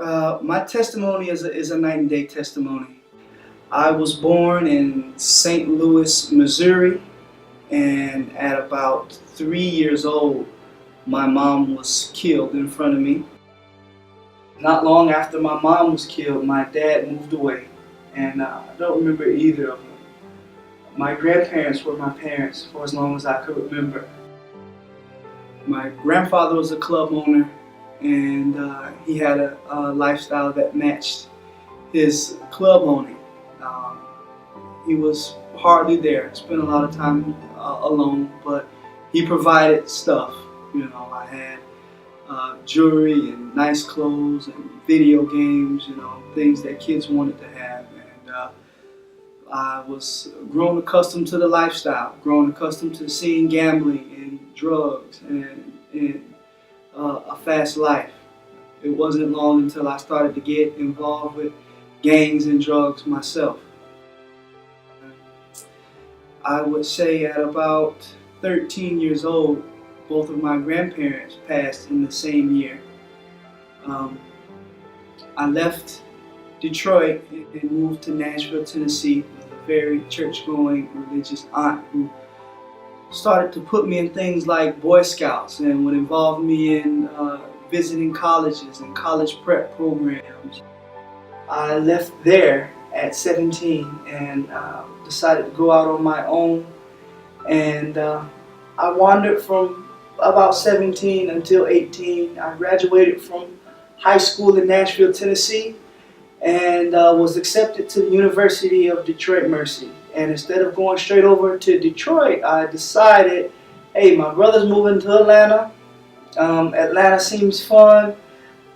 My testimony is a night and day testimony. I was born in St. Louis, Missouri, and at about 3 years old, my mom was killed in front of me. Not long after my mom was killed, my dad moved away, and I don't remember either of them. My grandparents were my parents for as long as I could remember. My grandfather was a club owner, and he had a lifestyle that matched his club owning. He was hardly there, spent a lot of time alone, but he provided stuff. You know, I had jewelry and nice clothes and video games, you know, things that kids wanted to have. And I was grown accustomed to the lifestyle, grown accustomed to seeing gambling and drugs and a fast life. It wasn't long until I started to get involved with gangs and drugs myself. I would say at about 13 years old, both of my grandparents passed in the same year. I left Detroit and moved to Nashville, Tennessee with a very church-going religious aunt who started to put me in things like Boy Scouts and would involve me in visiting colleges and college prep programs. I left there at 17 and decided to go out on my own, and I wandered from about 17 until 18. I graduated from high school in Nashville, Tennessee, and was accepted to the University of Detroit Mercy. And instead of going straight over to Detroit, I decided, hey, my brother's moving to Atlanta. Atlanta seems fun.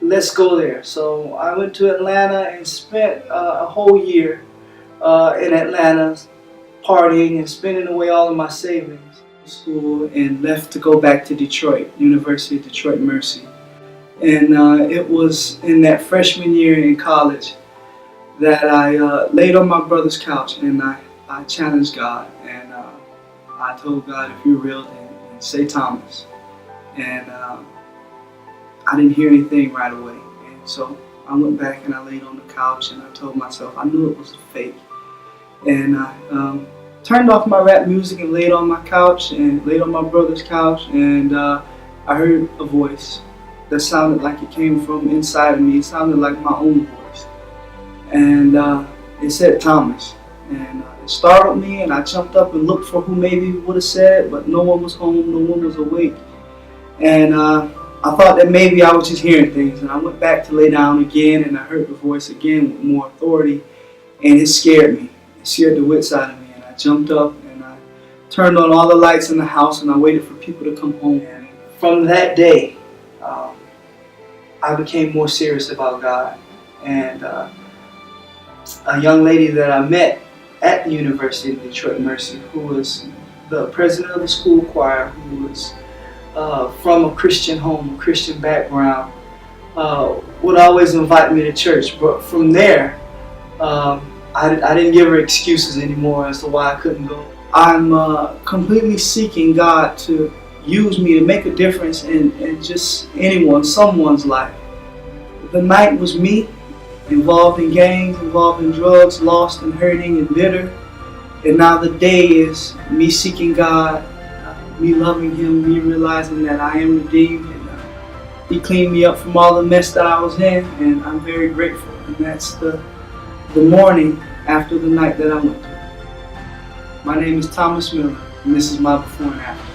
Let's go there. So I went to Atlanta and spent a whole year in Atlanta partying and spending away all of my savings. School and left to go back to Detroit, University of Detroit Mercy. And it was in that freshman year in college that I laid on my brother's couch and I challenged God, and I told God, if you're real, then say Thomas. And I didn't hear anything right away, and so I went back and I laid on the couch and I told myself I knew it was a fake. And I turned off my rap music and laid on my couch and laid on my brother's couch, and I heard a voice that sounded like it came from inside of me. It sounded like my own voice, and it said Thomas. And it startled me, and I jumped up and looked for who maybe would have said it, but no one was home, no one was awake. And I thought that maybe I was just hearing things, and I went back to lay down again, and I heard the voice again with more authority, and it scared me. It scared the wits out of me, and I jumped up and I turned on all the lights in the house, and I waited for people to come home. And from that day, I became more serious about God. And a young lady that I met at the University of Detroit Mercy, who was the president of the school choir, who was from a Christian home, a Christian background, would always invite me to church. But from there, I didn't give her excuses anymore as to why I couldn't go. I'm completely seeking God to use me to make a difference in just someone's life. The night was me, involved in gangs, involved in drugs, lost and hurting and bitter. And now the day is me seeking God, me loving Him, me realizing that I am redeemed, and He cleaned me up from all the mess that I was in, and I'm very grateful. And that's the morning after the night that I went through. My name is Thomas Miller, and this is my before and after.